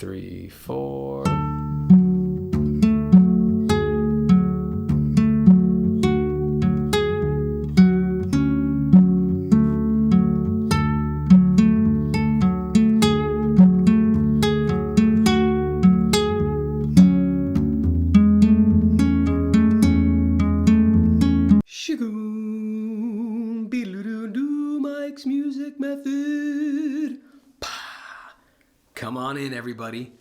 3, 4. Mike's music method. Come on in, everybody.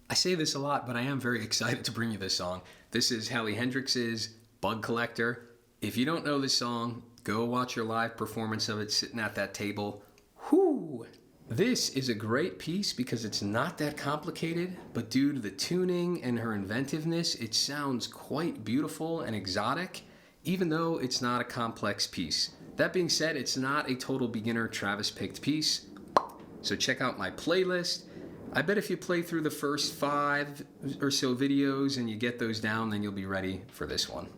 I say this a lot, but I am very excited to bring you this song. This is Heynderickx's Bug Collector. If you don't know this song, go watch your live performance of it sitting at that table. Whoo! This is a great piece because it's not that complicated, but due to the tuning and her inventiveness, it sounds quite beautiful and exotic, even though it's not a complex piece. That being said, it's not a total beginner Travis picked piece. So check out my playlist. I bet if you play through the first 5 or so videos and you get those down, then you'll be ready for this one.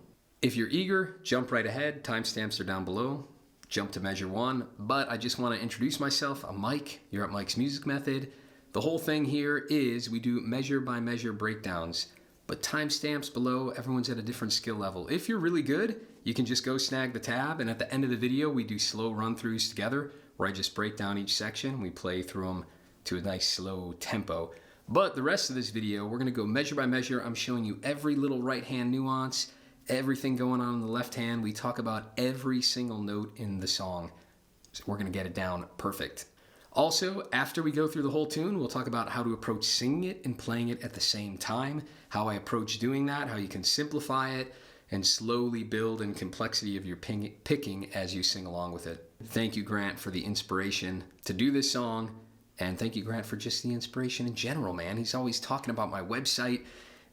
If you're eager, jump right ahead. Timestamps are down below. Jump to measure 1. But I just want to introduce myself. I'm Mike. You're at Mike's Music Method. The whole thing here is we do measure by measure breakdowns. But timestamps below, everyone's at a different skill level. If you're really good, you can just go snag the tab, and at the end of the video, we do slow run-throughs together, where I just break down each section. We play through them to a nice slow tempo. But the rest of this video, we're gonna go measure by measure. I'm showing you every little right-hand nuance, everything going on in the left hand. We talk about every single note in the song. So we're gonna get it down perfect. Also, after we go through the whole tune, we'll talk about how to approach singing it and playing it at the same time, how I approach doing that, how you can simplify it, and slowly build in complexity of your picking as you sing along with it. Thank you, Grant, for the inspiration to do this song, and thank you, Grant, for just the inspiration in general, man. He's always talking about my website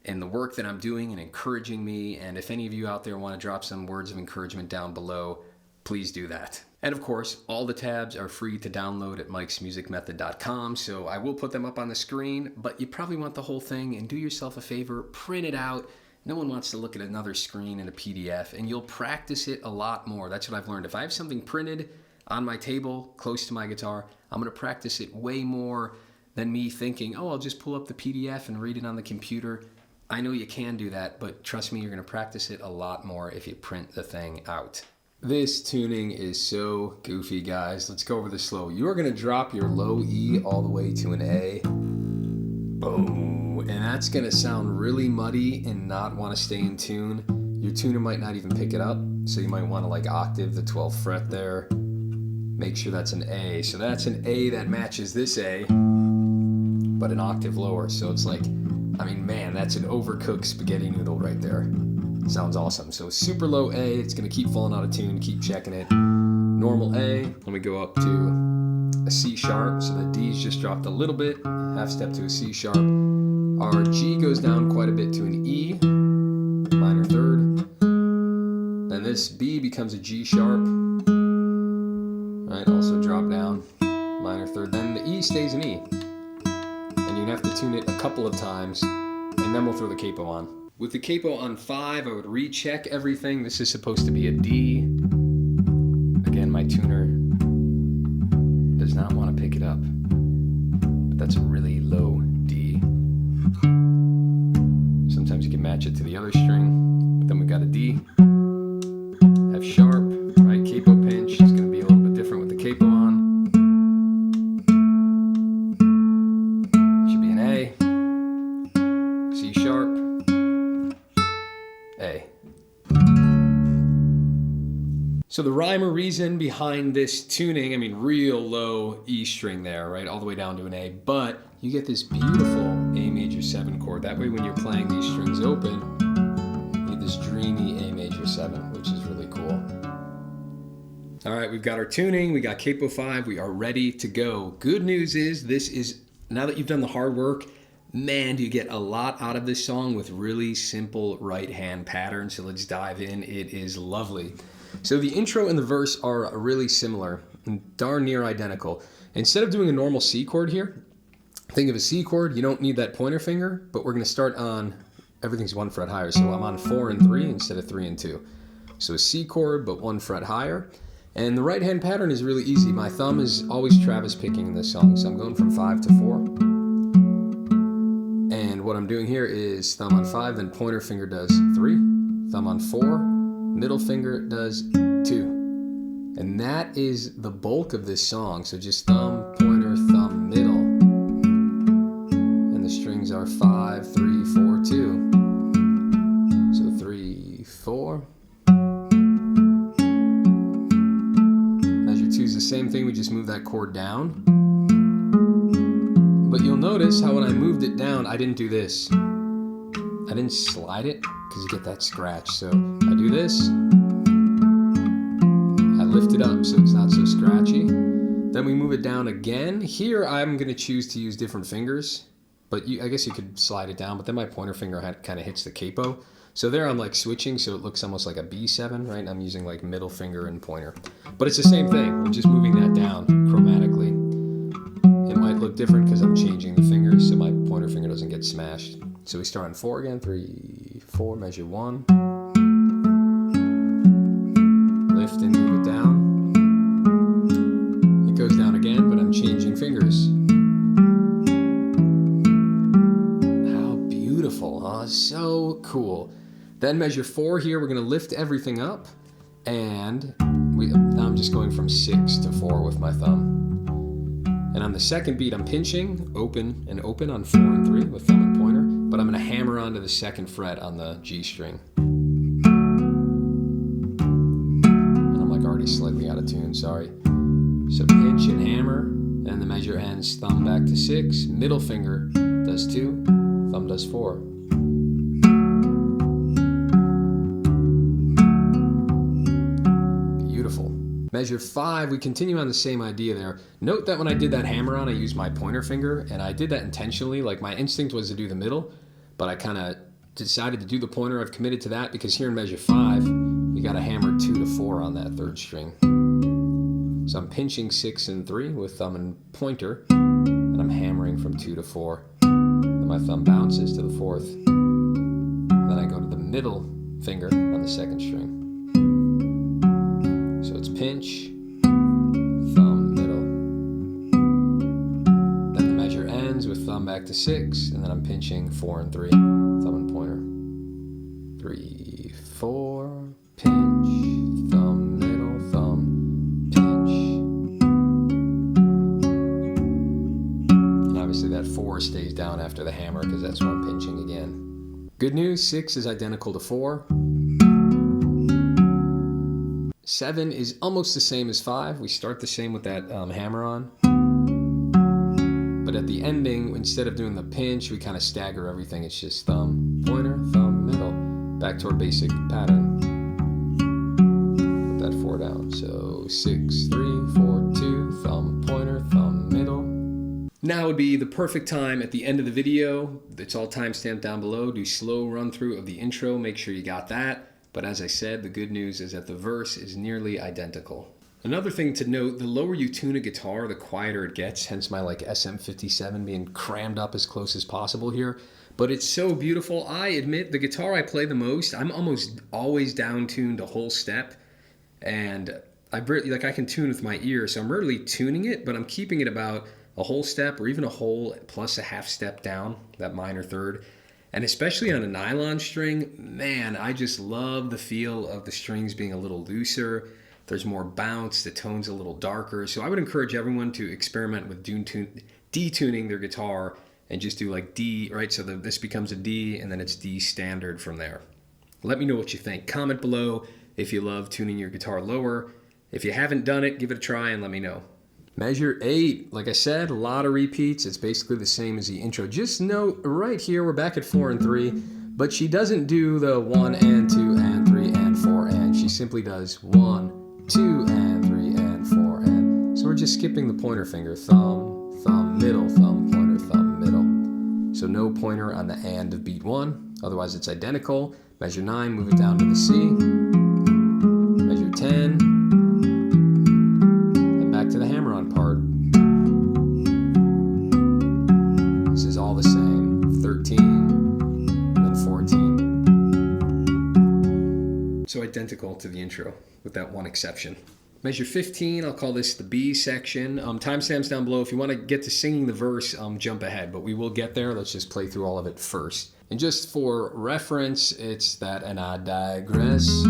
and the work that I'm doing and encouraging me, and if any of you out there want to drop some words of encouragement down below, please do that. And of course, all the tabs are free to download at mikesmusicmethod.com, so I will put them up on the screen, but you probably want the whole thing, and do yourself a favor, print it out. No one wants to look at another screen in a PDF, and you'll practice it a lot more. That's what I've learned. If I have something printed on my table close to my guitar, I'm going to practice it way more than me thinking, oh, I'll just pull up the PDF and read it on the computer. I know you can do that, but trust me, you're going to practice it a lot more if you print the thing out. This tuning is so goofy, guys. Let's go over this slow. You're going to drop your low E all the way to an A. Boom. And that's going to sound really muddy and not want to stay in tune. Your tuner might not even pick it up, so you might want to like octave the 12th fret there. Make sure that's an A. So that's an A that matches this A, but an octave lower. So it's like, I mean, man, that's an overcooked spaghetti noodle right there. Sounds awesome. So super low A, it's going to keep falling out of tune, keep checking it. Normal A, let me go up to a C sharp, so the D's just dropped a little bit, half step to a C sharp. Our G goes down quite a bit to an E, minor third. Then this B becomes a G sharp, right, also drop down, minor third. Then the E stays an E. And you have to tune it a couple of times, and then we'll throw the capo on. With the capo on 5, I would recheck everything. This is supposed to be a D. Again, my tuner does not want to pick it up, but that's a really low D. Sometimes you can match it to the other string, but then we got a D, F sharp, right, capo pinch is going to be a little bit different with the capo on. Should be an A, C sharp, A. So the rhyme or reason behind this tuning, I mean, real low E string there, right, all the way down to an A, but you get this beautiful A major 7 chord. That way when you're playing these strings open, you get this dreamy A major 7, which is really cool. All right, we've got our tuning, we got capo 5, we are ready to go. Good news is, this is, now that you've done the hard work, man, do you get a lot out of this song with really simple right hand patterns. So let's dive in. It is lovely. So the intro and the verse are really similar and darn near identical. Instead of doing a normal C chord here, think of a C chord. You don't need that pointer finger, but we're going to start on, everything's 1 fret higher. So I'm on 4 and 3 instead of 3 and 2. So a C chord, but 1 fret higher. And the right hand pattern is really easy. My thumb is always Travis picking in this song. So I'm going from 5 to 4. what I'm doing here is thumb on 5, then pointer finger does 3, thumb on 4, middle finger does 2. And that is the bulk of this song. So just thumb, pointer, thumb, middle. And the strings are 5, 3, 4, 2. So 3, 4. Measure 2 is the same thing, we just move that chord down. But you'll notice how when I moved it down, I didn't do this. I didn't slide it because you get that scratch. So I do this. Lift it up so it's not so scratchy. Then we move it down again. Here I'm going to choose to use different fingers, but I guess you could slide it down, but then my pointer finger kind of hits the capo. So there I'm like switching, so it looks almost like a B7, right? I'm using like middle finger and pointer. But it's the same thing. We're just moving that down chromatically. It might look different because I'm changing the fingers so my pointer finger doesn't get smashed. So we start on 4 again, 3, 4, measure 1. Lift and move it down. It goes down again, but I'm changing fingers. How beautiful, huh? So cool. Then measure 4 here, we're going to lift everything up, and now I'm just going from 6 to 4 with my thumb. And on the second beat, I'm pinching, open and open on 4 and 3 with thumb and pointer, but I'm going to hammer onto the 2nd fret on the G string. Already slightly out of tune, sorry. So pinch and hammer, and the measure ends, thumb back to 6, middle finger does 2, thumb does 4. Beautiful. Measure 5, we continue on the same idea there. Note that when I did that hammer on, I used my pointer finger, and I did that intentionally. Like my instinct was to do the middle, but I kind of decided to do the pointer. I've committed to that because here in measure 5, you got to hammer 2 to 4 on that 3rd string. So I'm pinching 6 and 3 with thumb and pointer, and I'm hammering from 2 to 4. Then my thumb bounces to the 4th. Then I go to the middle finger on the 2nd string. So it's pinch, thumb, middle. Then the measure ends with thumb back to 6, and then I'm pinching 4 and 3, thumb and pointer. 3, 4. Pinch, thumb, middle, thumb, pinch. And obviously that 4 stays down after the hammer because that's when I'm pinching again. Good news, 6 is identical to 4. 7 is almost the same as 5. We start the same with that hammer on. But at the ending, instead of doing the pinch, we kind of stagger everything. It's just thumb, pointer, thumb, middle. Back to our basic pattern. 4 down. So 6, 3, 4, 2, thumb, pointer, thumb, middle. Now would be the perfect time at the end of the video. It's all timestamped down below. Do slow run through of the intro. Make sure you got that. But as I said, the good news is that the verse is nearly identical. Another thing to note, the lower you tune a guitar, the quieter it gets, hence my like SM57 being crammed up as close as possible here. But it's so beautiful. I admit, the guitar I play the most, I'm almost always down-tuned a whole step. And I can tune with my ear, so I'm rarely tuning it, but I'm keeping it about a whole step or even a whole plus a half step down, that minor third. And especially on a nylon string, man, I just love the feel of the strings being a little looser. There's more bounce, the tone's a little darker. So I would encourage everyone to experiment with detuning their guitar and just do like D, right? So this becomes a D and then it's D standard from there. Let me know what you think. Comment below if you love tuning your guitar lower. If you haven't done it, give it a try and let me know. Measure 8, like I said, a lot of repeats. It's basically the same as the intro. Just note right here, we're back at 4 and 3, but she doesn't do the 1 and 2 and 3 and 4 and. She simply does 1, 2 and 3 and 4 and. So we're just skipping the pointer finger. Thumb, thumb, middle, thumb, pointer, thumb, middle. So no pointer on the and of beat 1, otherwise it's identical. Measure 9, move it down to the C. Measure 10. To the hammer-on part. This is all the same. 13 and then 14. So identical to the intro, with that one exception. Measure 15, I'll call this the B section. Timestamps down below. If you want to get to singing the verse, jump ahead, but we will get there. Let's just play through all of it first. And just for reference, it's that and I digress. So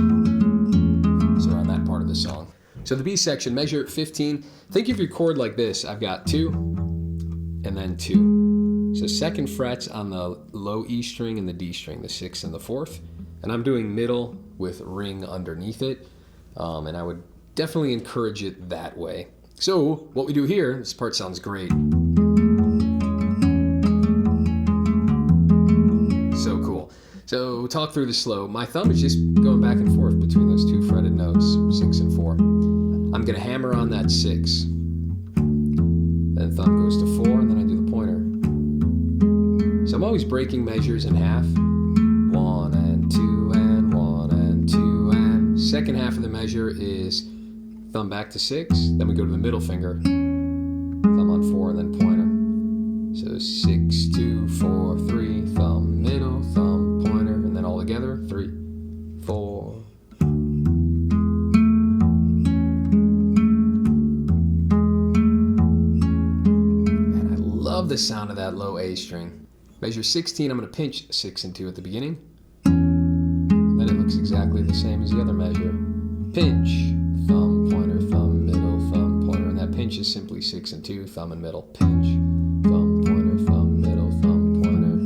we're on that part of the song. So the B section, measure 15. Think of your chord like this. I've got 2 and then 2. So second frets on the low E string and the D string, the 6th and the 4th. And I'm doing middle with ring underneath it. And I would definitely encourage it that way. So what we do here, this part sounds great. So cool. So we'll talk through the slow. My thumb is just going back and forth between those 2 fretted notes, 6 and 4. I'm gonna hammer on that 6. Then thumb goes to 4, and then I do the pointer. So I'm always breaking measures in half. 1 and 2 and 1 and 2 and. Second half of the measure is thumb back to 6, then we go to the middle finger, thumb on 4 and then pointer. So 6, 2, 4, 3, thumb, middle, thumb, pointer, and then all together, 3, 4. Man, I love the sound of that low A string. Measure 16, I'm going to pinch 6 and 2 at the beginning. And then it looks exactly the same as the other measure. Pinch, thumb, pointer, thumb, middle, thumb, pointer, and that pinch is simply 6 and 2, thumb and middle, pinch, thumb, pointer, thumb, middle, thumb, pointer.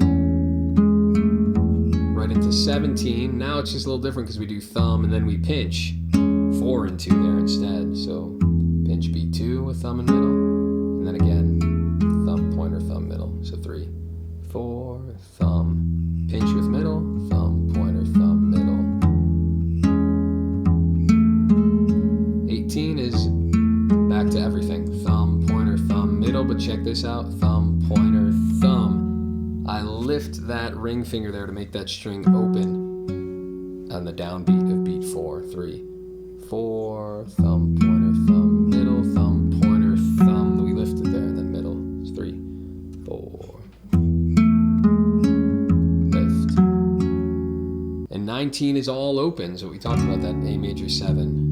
Right into 17, now it's just a little different because we do thumb and then we pinch 4 and 2 there instead. So pinch B2 with thumb and middle, and then again, thumb, pointer, thumb, middle. So 3, 4, thumb, pinch with middle, thumb, pointer, thumb, middle. 18 is back to everything. Thumb, pointer, thumb, middle, but check this out. Thumb, pointer, thumb. I lift that ring finger there to make that string open on the downbeat of beat 4. 3, 4, thumb, pointer, thumb, middle, thumb, pointer, thumb. We lift it there and then middle. It's 3, 4. Lift. And 19 is all open, so we talked about that A major 7.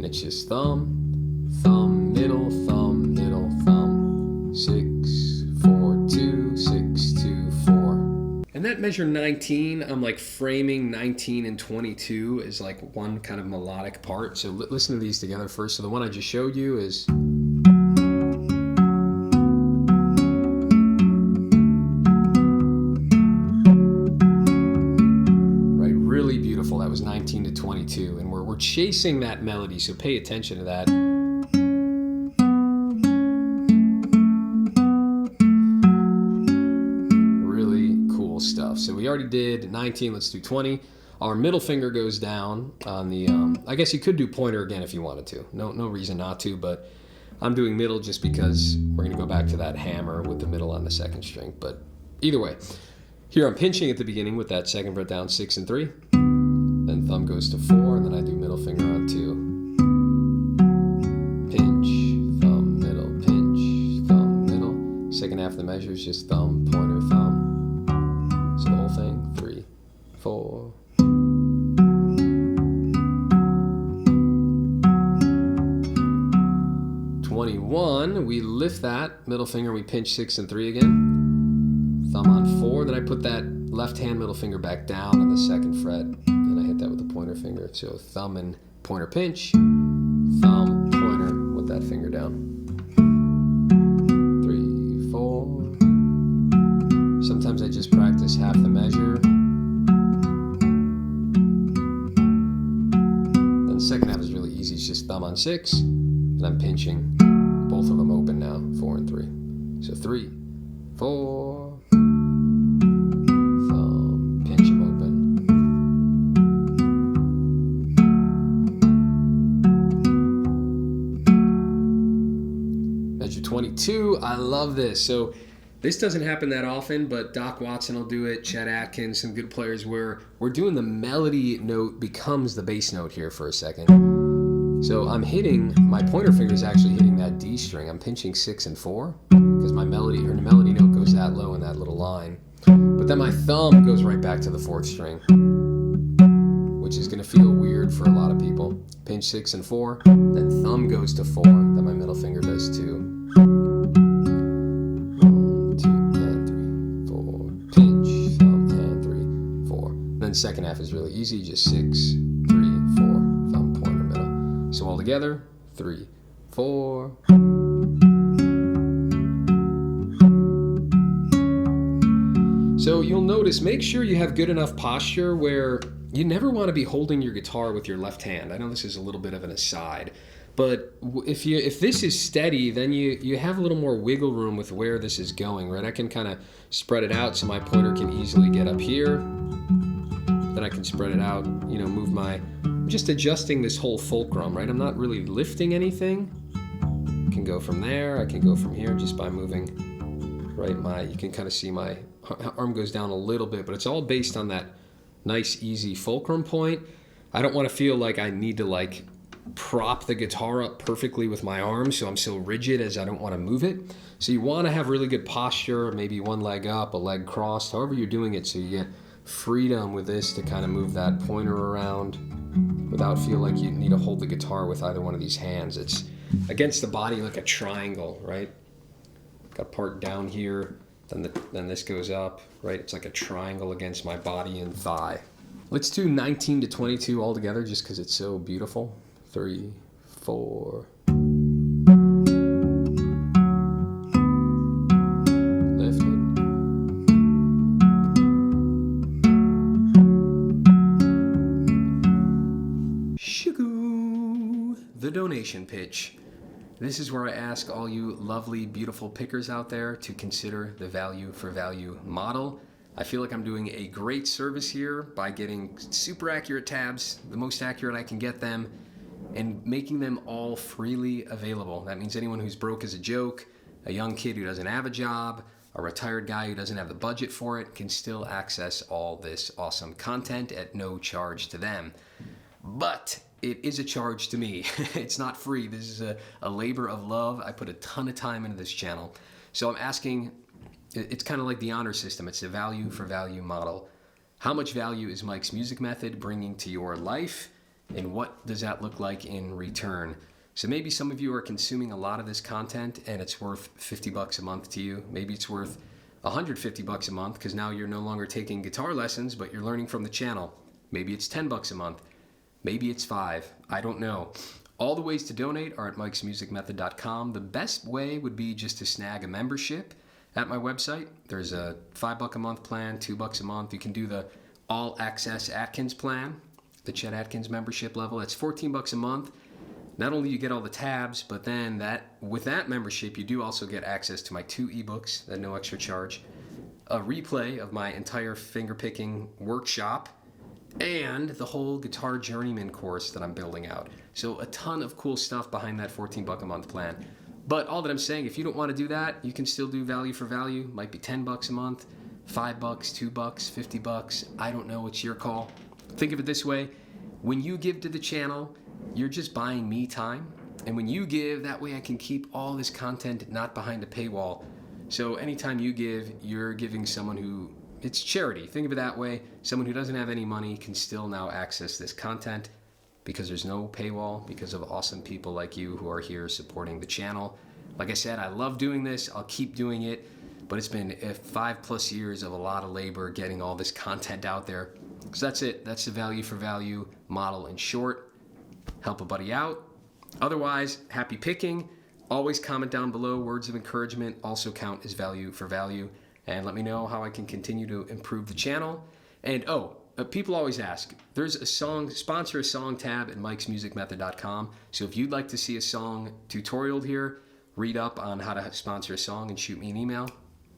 It's just thumb, thumb, middle, thumb, middle, thumb. 6, 4, 2, 6, 2, 4. And that measure 19, I'm like framing 19 and 22 as like one kind of melodic part. So listen to these together first. So the one I just showed you is. That was 19 to 22, and we're chasing that melody, so pay attention to that. Really cool stuff. So we already did 19, let's do 20. Our middle finger goes down on the, I guess you could do pointer again if you wanted to. No reason not to, but I'm doing middle just because we're going to go back to that hammer with the middle on the second string. But either way, here I'm pinching at the beginning with that second fret down, 6 and 3. Then thumb goes to 4, and then I do middle finger on 2. Pinch, thumb, middle, pinch, thumb, middle. Second half of the measure is just thumb, pointer, thumb. So the whole thing, 3, 4. We lift that middle finger, we pinch 6 and 3 again. Thumb on 4, then I put that left hand middle finger back down on the second fret. Then I hit that with the pointer finger. So thumb and pointer pinch, thumb, pointer with that finger down. 3, 4. Sometimes I just practice half the measure. Then the second half is really easy. It's just thumb on 6, and I'm pinching. Both of them open now, 4 and 3. So 3, 4, thumb, pinch them open. Measure 22, I love this. So this doesn't happen that often, but Doc Watson will do it, Chet Atkins, some good players where we're doing the melody note becomes the bass note here for a second. So I'm hitting, my pointer finger is actually hitting that D string. I'm pinching 6 and 4 because my melody note goes that low in that little line. But then my thumb goes right back to the 4th string, which is going to feel weird chord for a lot of people. Pinch 6 and 4, then thumb goes to 4, then my middle finger does 2. 1, 2, and 3, 4. Pinch, thumb, and 3, 4. Then second half is really easy, just 6, 3, 4, thumb, pointer, middle. So all together, 3, 4. So you'll notice, make sure you have good enough posture where you never want to be holding your guitar with your left hand. I know this is a little bit of an aside, but if this is steady, then you have a little more wiggle room with where this is going, right? I can kind of spread it out so my pointer can easily get up here. Then I can spread it out, move I'm just adjusting this whole fulcrum, right? I'm not really lifting anything. I can go from there, I can go from here just by moving, right? You can kind of see my arm goes down a little bit, but it's all based on that nice, easy fulcrum point. I don't want to feel like I need to prop the guitar up perfectly with my arms, so I'm so rigid as I don't want to move it. So you want to have really good posture, maybe one leg up, a leg crossed, however you're doing it, so you get freedom with this to kind of move that pointer around without feeling like you need to hold the guitar with either one of these hands. It's against the body like a triangle, right? Got part down here, then this goes up, right? It's like a triangle against my body and thigh. Let's do 19 to 22 all together just because it's so beautiful. 3, 4. Lift it. Shoo! The donation pitch. This is where I ask all you lovely, beautiful pickers out there to consider the value for value model. I feel like I'm doing a great service here by getting super accurate tabs, the most accurate I can get them, and making them all freely available. That means anyone who's broke as a joke, a young kid who doesn't have a job, a retired guy who doesn't have the budget for it can still access all this awesome content at no charge to them. But it is a charge to me. It's not free. This is a labor of love. I put a ton of time into this channel. So I'm asking, it's kind of like the honor system. It's the value for value model. How much value is Mike's Music Method bringing to your life? And what does that look like in return? So maybe some of you are consuming a lot of this content and it's worth $50 a month to you. Maybe it's worth $150 a month because now you're no longer taking guitar lessons, but you're learning from the channel. Maybe it's $10 a month. Maybe it's 5. I don't know. All the ways to donate are at mikesmusicmethod.com. The best way would be just to snag a membership at my website. There's a $5 a month plan, $2 a month. You can do the All Access Atkins plan, the Chet Atkins membership level. That's $14 a month. Not only do you get all the tabs, but then with that membership, you do also get access to my 2 ebooks at no extra charge, a replay of my entire fingerpicking workshop, and the whole Guitar Journeyman course that I'm building out. So a ton of cool stuff behind that $14 a month plan. But all that I'm saying, if you don't want to do that, you can still do value for value. Might be $10 a month, $5, $2, $50. I don't know. It's your call. Think of it this way. When you give to the channel, you're just buying me time. And when you give, that way I can keep all this content not behind a paywall. So anytime you give, you're giving someone who, it's charity. Think of it that way. Someone who doesn't have any money can still now access this content because there's no paywall, because of awesome people like you who are here supporting the channel. Like I said, I love doing this. I'll keep doing it. But it's been 5+ years of a lot of labor getting all this content out there. So that's it. That's the value for value model in short. Help a buddy out. Otherwise, happy picking. Always comment down below. Words of encouragement also count as value for value. And let me know how I can continue to improve the channel. And people always ask, there's a sponsor a song tab at mikesmusicmethod.com. So if you'd like to see a song tutorial here, read up on how to sponsor a song and shoot me an email.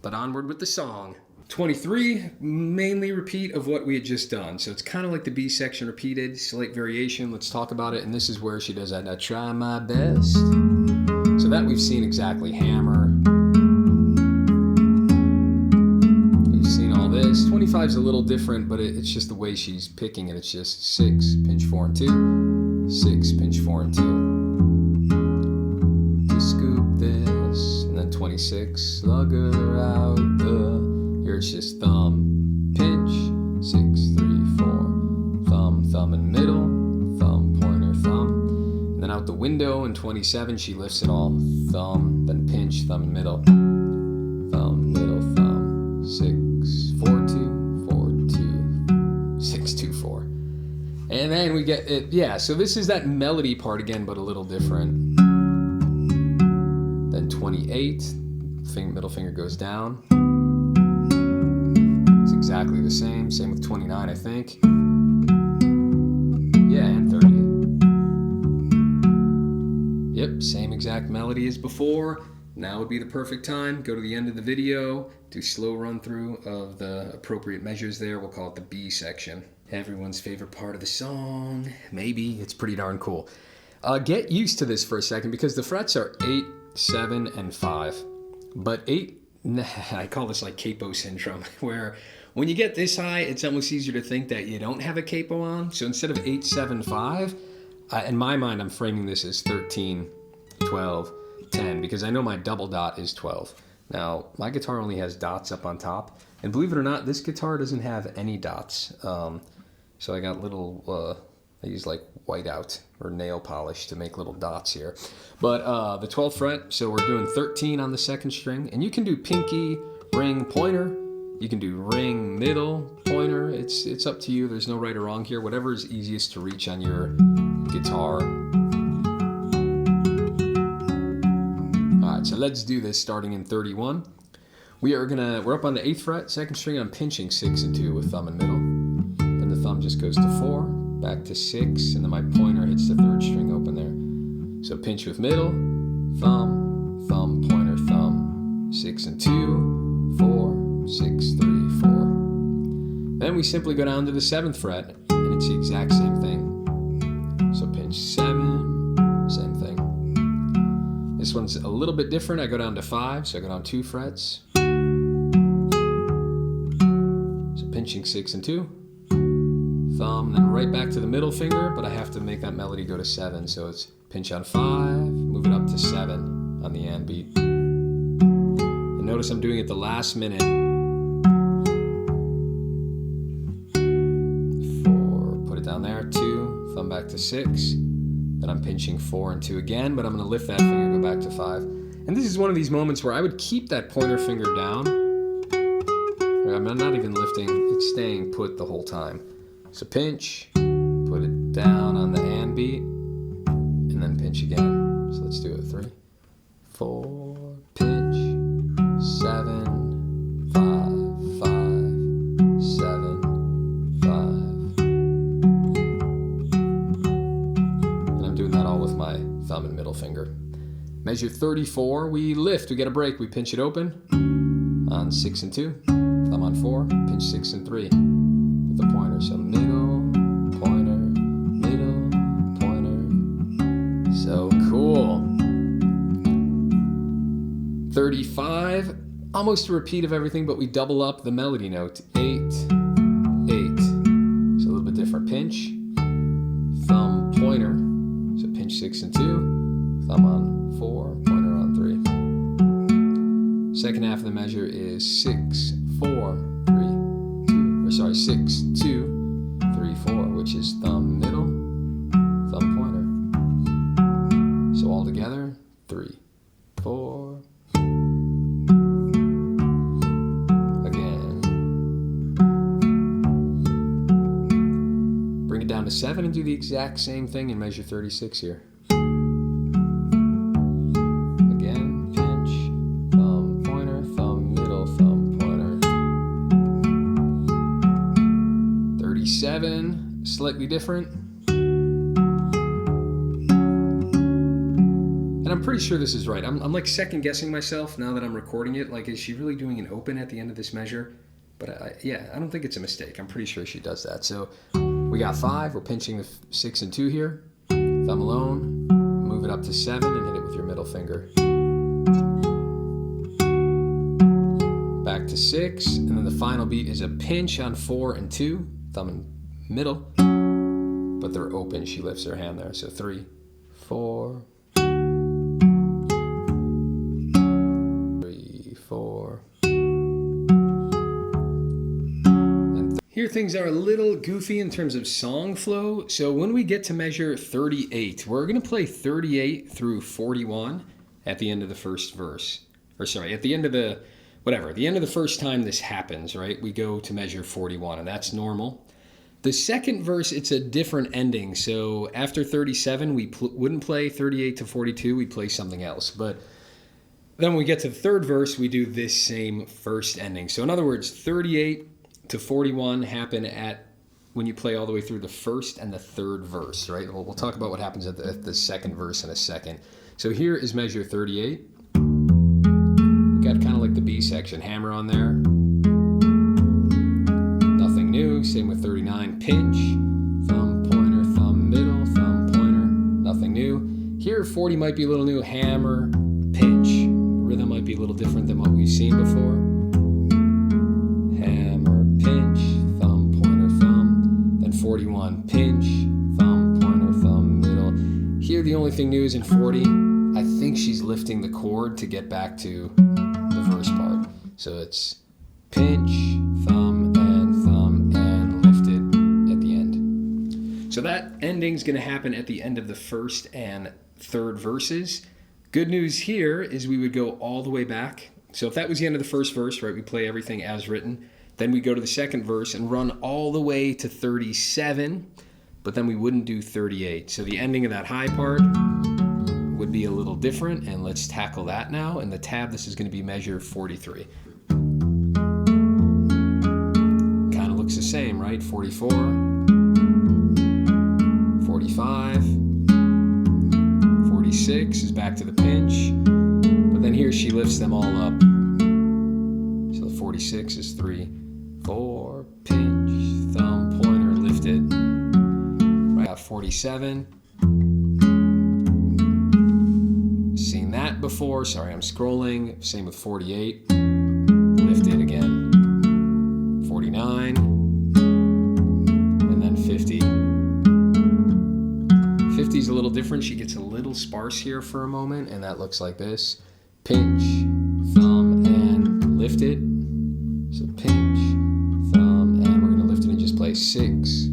But onward with the song. 23, mainly repeat of what we had just done. So it's kind of like the B section repeated, slight variation. Let's talk about it. And this is where she does that, I try my best. So that we've seen exactly. Hammer. 25 is a little different, but it's just the way she's picking it. It's just 6, pinch 4 and 2, 6, pinch 4 and 2. To scoop this, and then 26, slug her out the. Here it's just thumb, pinch, 6, 3, 4, thumb, thumb and middle, window in 27, she lifts it all. Thumb, then pinch, thumb and middle. Thumb, middle, thumb. 6, 4, 2, 4, 2, 6, 2, 4. And then we get it, yeah, so this is that melody part again, but a little different. Then 28, middle finger goes down. It's exactly the same. Same with 29, I think. Yeah, and 30. Yep, same exact melody as before. Now would be the perfect time. Go to the end of the video, do slow run through of the appropriate measures there. We'll call it the B section. Everyone's favorite part of the song. Maybe. It's pretty darn cool. Get used to this for a second because the frets are 8, 7, and 5. But 8, I call this like capo syndrome, where when you get this high, it's almost easier to think that you don't have a capo on. So instead of 8, 7, 5, in my mind, I'm framing this as 13, 12, 10, because I know my double dot is 12. Now, my guitar only has dots up on top, and believe it or not, this guitar doesn't have any dots. So I got little, I use like whiteout or nail polish to make little dots here. But the 12th fret, so we're doing 13 on the second string, and you can do pinky, ring, pointer. You can do ring, middle, pointer. It's up to you. There's no right or wrong here. Whatever is easiest to reach on your guitar. So let's do this starting in 31. We're up on the 8th fret, 2nd string. I'm pinching 6 and 2 with thumb and middle. Then the thumb just goes to 4, back to 6, and then my pointer hits the 3rd string open there. So pinch with middle, thumb, thumb, pointer, thumb, 6 and 2, 4, 6, 3, 4. Then we simply go down to the 7th fret, and it's the exact same thing. So pinch 7, same thing. This one's a little bit different. I go down to 5, so I go down 2 frets. So pinching 6 and 2. Thumb, then right back to the middle finger, but I have to make that melody go to 7. So it's pinch on 5, move it up to 7 on the and beat. And notice I'm doing it the last minute. 4, put it down there, 2, thumb back to 6. Then I'm pinching 4 and 2 again, but I'm going to lift that finger, go back to 5. And this is one of these moments where I would keep that pointer finger down. I'm not even lifting, it's staying put the whole time. So pinch, put it down on the and beat, and then pinch again. So let's do it. 3, 4, pinch, 7, 5, 5, 7, 5. And I'm doing that all with my thumb and middle finger. Measure 34, we lift, we get a break, we pinch it open on 6 and 2, thumb on 4, pinch 6 and 3 with the pointer. So middle, pointer, middle, pointer. So cool. 35, almost a repeat of everything, but we double up the melody note. 8, 8. So a little bit different. Pinch, thumb, pointer. So pinch 6 and 2, thumb on 4, pointer on 3. Second half of the measure is 6, 4, 3, 2, or sorry, 6, 2, 3, 4, which is thumb, middle, thumb, pointer. So all together, 3, 4. Again. Bring it down to 7 and do the exact same thing in measure 36 here. Again, pinch, thumb, pointer, thumb, middle, thumb, pointer. 37, slightly different. And I'm pretty sure this is right. I'm like second guessing myself now that I'm recording it. Like, is she really doing an open at the end of this measure? But yeah, I don't think it's a mistake. I'm pretty sure she does that. So we got 5. We're pinching the 6 and 2 here. Thumb alone. Move it up to 7 and hit it with your middle finger. Back to 6. And then the final beat is a pinch on 4 and 2. Thumb and middle. But they're open. She lifts her hand there. So 3, 4. 3, 4. And here things are a little goofy in terms of song flow. So when we get to measure 38, we're going to play 38 through 41 at the end of the first verse. Or sorry, at the end of the, whatever, the end of the first time this happens, right? We go to measure 41, and that's normal. The second verse, it's a different ending. So after 37, we wouldn't play 38 to 42, we'd play something else. But then when we get to the third verse, we do this same first ending. So in other words, 38 to 41 happen at when you play all the way through the first and the third verse, right? We'll talk about what happens at the second verse in a second. So here is measure 38. We've got kind of like the B section, hammer on there. Nothing new. Same with 39, pinch, thumb, pointer, thumb, middle, thumb, pointer, nothing new. Here 40 might be a little new, hammer, pinch. Rhythm might be a little different than what we've seen before. Hammer, pinch, thumb, pointer, thumb. Then 41, pinch, thumb, pointer, thumb, middle. Here the only thing new is in 40, I think she's lifting the chord to get back to the verse part. So it's pinch, thumb, and lifted at the end. So that ending's going to happen at the end of the first and third verses. Good news here is we would go all the way back. So if that was the end of the first verse, right, we play everything as written. Then we go to the second verse and run all the way to 37, but then we wouldn't do 38. So the ending of that high part would be a little different, and let's tackle that now. In the tab, this is going to be measure 43. Kind of looks the same, right? 44, 45, 46 is back to the pinch, but then here she lifts them all up. So the 46 is 3, 4, pinch, thumb, pointer, lifted. Right, 47. Seen that before. Sorry, I'm scrolling. Same with 48. Lifted again. 49. And then 50. 50 is a little different. She gets a little sparse here for a moment, and that looks like this. Pinch, thumb, and lift it. So pinch, thumb, and we're going to lift it and just play 6,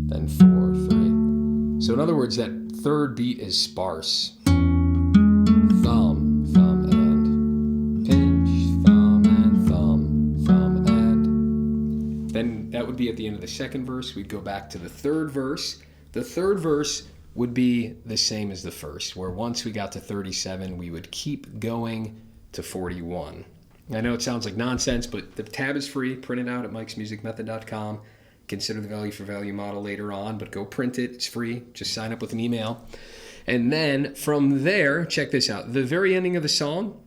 then 4, 3. So in other words, that third beat is sparse. Thumb, thumb, and pinch, thumb, and thumb, thumb, and. Then that would be at the end of the second verse. We'd go back to the third verse. The third verse would be the same as the first, where once we got to 37, we would keep going to 41. I know it sounds like nonsense, but the tab is free. Print it out at mikesmusicmethod.com. Consider the value for value model later on, but go print it. It's free. Just sign up with an email. And then from there, check this out. The very ending of the song,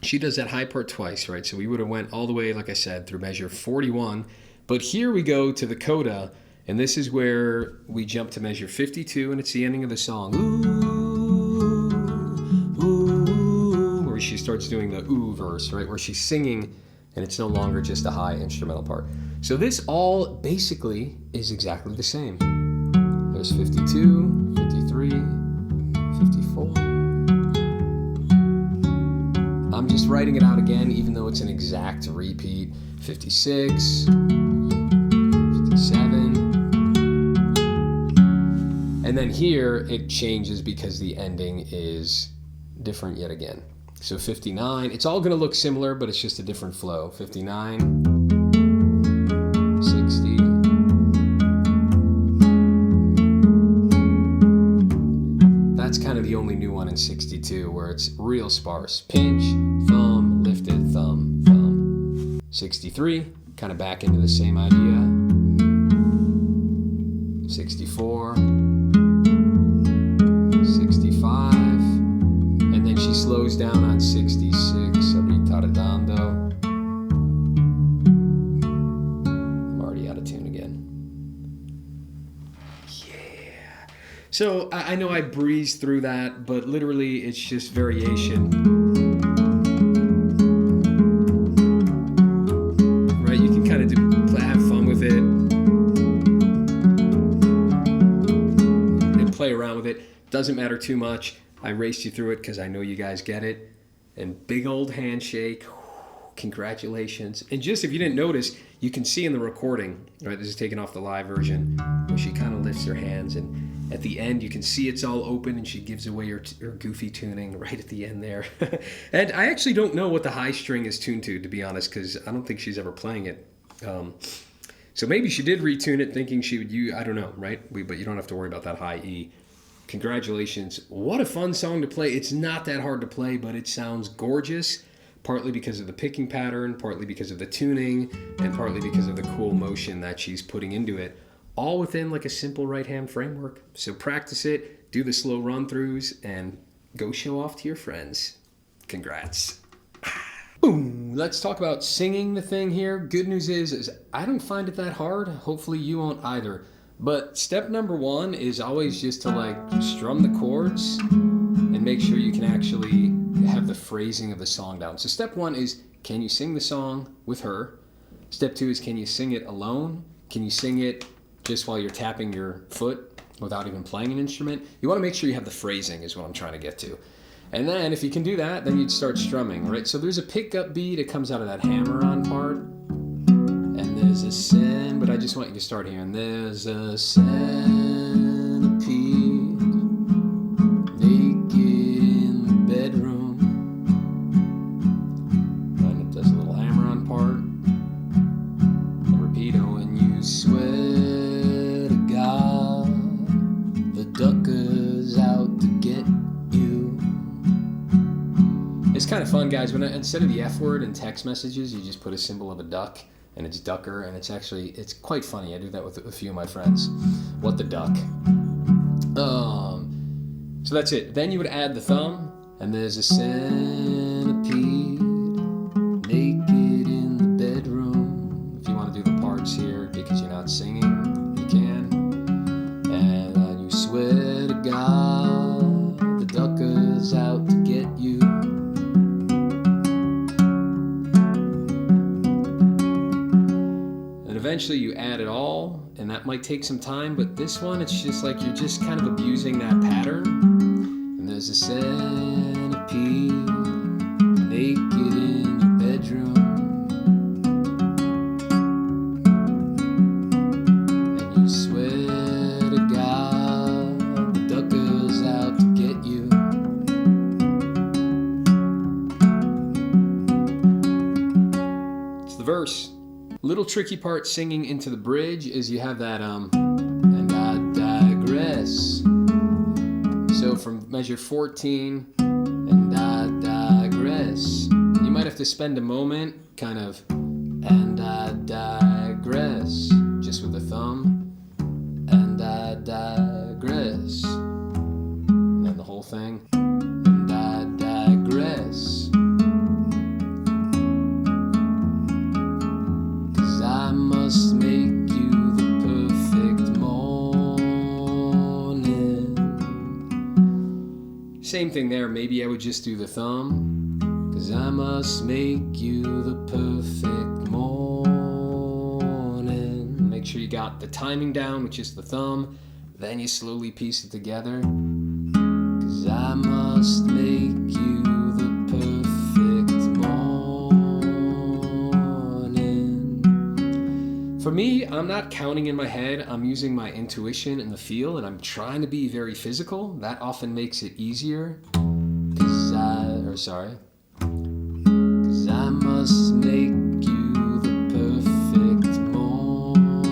she does that high part twice, right? So we would have went all the way, like I said, through measure 41. But here we go to the coda, and this is where we jump to measure 52, and it's the ending of the song. Ooh, ooh, where she starts doing the ooh verse, right? Where she's singing, and it's no longer just a high instrumental part. So this all basically is exactly the same. There's 52, 53, 54. I'm just writing it out again, even though it's an exact repeat. 56, 57. And then here it changes because the ending is different yet again. So 59, it's all going to look similar, but it's just a different flow. 59, 60. That's kind of the only new one in 62, where it's real sparse. Pinch, thumb, lifted, thumb, thumb. 63, kind of back into the same idea. 64, 65, and then she slows down on 66, ritardando. I'm already out of tune again. Yeah. So I know I breezed through that, but literally it's just variation. Right? You can kind of have fun with it. Play around with it. Doesn't matter too much. I raced you through it because I know you guys get it. And big old handshake. congratulations. And just if you didn't notice, you can see in the recording, right, this is taken off the live version, where she kind of lifts her hands, and at the end you can see it's all open and she gives away her goofy tuning right at the end there. And I actually don't know what the high string is tuned to be honest, because I don't think she's ever playing it. So maybe she did retune it thinking she would use, I don't know, right? But you don't have to worry about that high E. Congratulations. What a fun song to play. It's not that hard to play, but it sounds gorgeous, partly because of the picking pattern, partly because of the tuning, and partly because of the cool motion that she's putting into it, all within like a simple right-hand framework. So practice it, do the slow run-throughs, and go show off to your friends. Congrats. Boom. Let's talk about singing the thing here. Good news is I don't find it that hard. Hopefully you won't either. But step number one is always just to like strum the chords and make sure you can actually have the phrasing of the song down. So step one is, can you sing the song with her? Step two is, can you sing it alone? Can you sing it just while you're tapping your foot without even playing an instrument? You want to make sure you have the phrasing is what I'm trying to get to. And then if you can do that, then you'd start strumming, right? So there's a pickup beat. It comes out of that hammer-on part. And there's a sin, but I just want you to start here. And there's a centipede naked in the bedroom. And it does a little hammer-on part. And repeat, oh, and you swear to God the ducker's out to get you. It's kind of fun, guys. When instead of the F word in text messages, you just put a symbol of a duck. And it's ducker, and it's quite funny. I do that with a few of my friends. What the duck? So that's it. Then you would add the thumb, and there's a centipede naked in the bedroom. If you want to do the parts here because you're not singing, you can. And then you swear to God the ducker's out to get you. Eventually you add it all, and that might take some time, but this one, it's just like you're just kind of abusing that pattern. And there's a centipede naked in your bedroom. And you swear to God the ducker's out to get you. It's the verse. Little tricky part singing into the bridge is you have that and I digress. So from measure 14, and I digress, you might have to spend a moment kind of, and I digress, just with the thumb, and I digress, and then the whole thing, and I digress. Must make you the perfect morning. Same thing there. Maybe I would just do the thumb. 'Cause I must make you the perfect morning. Make sure you got the timing down, which is the thumb. Then you slowly piece it together. 'Cause I must make you the perfect morning. For me, I'm not counting in my head. I'm using my intuition and the feel, and I'm trying to be very physical. That often makes it easier. 'Cause I must make you the perfect morning.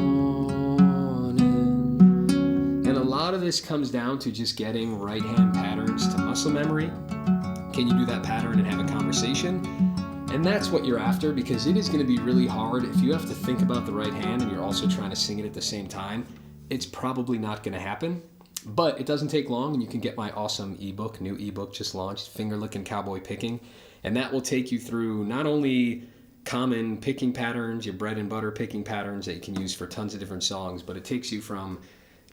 And a lot of this comes down to just getting right-hand patterns to muscle memory. Can you do that pattern and have a conversation? And that's what you're after, because it is going to be really hard if you have to think about the right hand and you're also trying to sing it at the same time. It's probably not going to happen, but it doesn't take long, and you can get my awesome ebook, new ebook just launched, Finger Licking Cowboy Picking, and that will take you through not only common picking patterns, your bread and butter picking patterns that you can use for tons of different songs, but it takes you from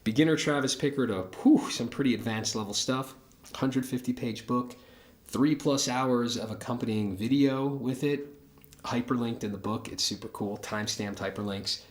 beginner Travis Picker to some pretty advanced level stuff. 150-page book. 3+ hours of accompanying video with it, hyperlinked in the book. It's super cool, time-stamped hyperlinks.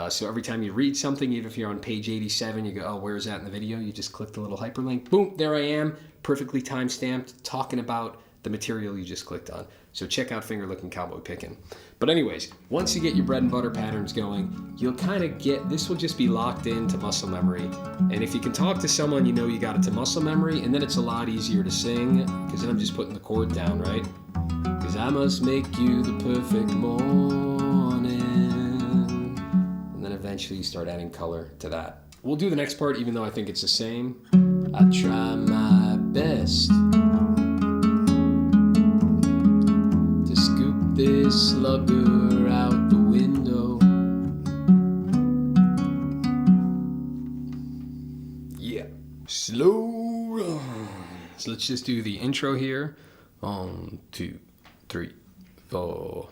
So every time you read something, even if you're on page 87, you go, oh, where is that in the video? You just click the little hyperlink. Boom, there I am, perfectly time-stamped, talking about the material you just clicked on. So check out Finger Licking Cowboy Picking. But anyways, once you get your bread and butter patterns going, you'll kind of get, this will just be locked into muscle memory. And if you can talk to someone, you know you got it to muscle memory, and then it's a lot easier to sing, because then I'm just putting the chord down, right? Because I must make you the perfect morning. And then eventually you start adding color to that. We'll do the next part, even though I think it's the same. I try my best to scoop this slugger out the window. Yeah. Slow run. So let's just do the intro here. 1, 2, 3, 4.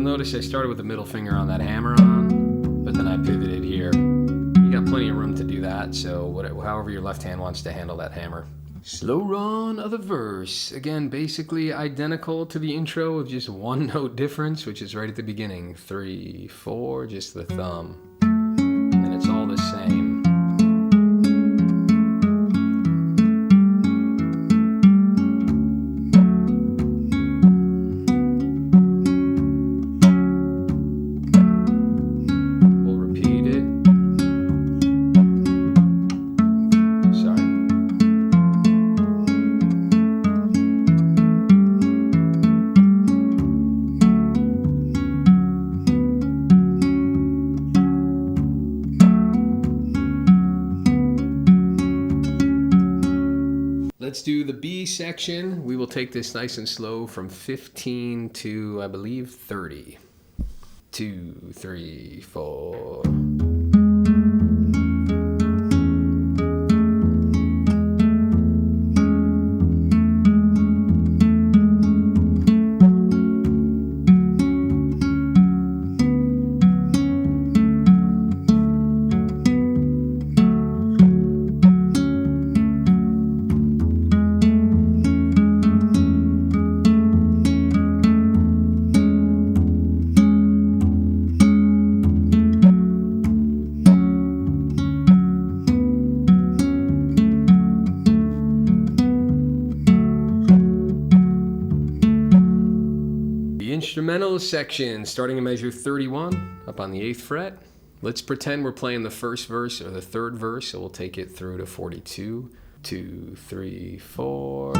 Notice I started with the middle finger on that hammer-on, but then I pivoted here. You got plenty of room to do that, so however your left hand wants to handle that hammer. Slow run of the verse. Again, basically identical to the intro with just one note difference, which is right at the beginning. 3, 4, just the thumb. And it's all the same. Let's do the B section. We will take this nice and slow from 15 to, I believe, 30. 2, 3, 4. Instrumental section, starting in measure 31, up on the 8th fret. Let's pretend we're playing the first verse or the third verse, so we'll take it through to 42. 2, 3, 4.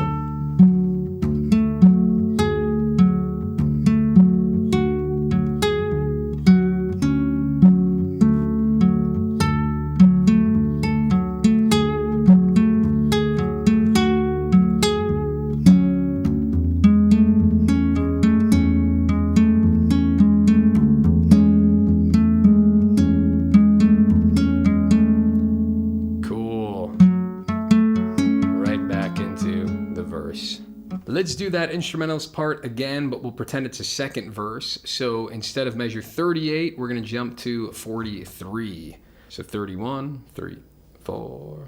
Let's do that instrumentals part again, but we'll pretend it's a second verse. So instead of measure 38, we're going to jump to 43. So 31, 3, 4.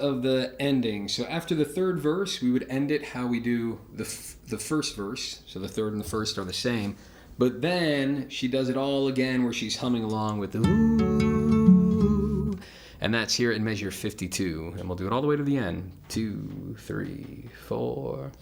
Of the ending. So after the third verse, we would end it how we do the first verse. So the third and the first are the same. But then she does it all again where she's humming along with the ooh. And that's here in measure 52. And we'll do it all the way to the end. 2, 3, 4.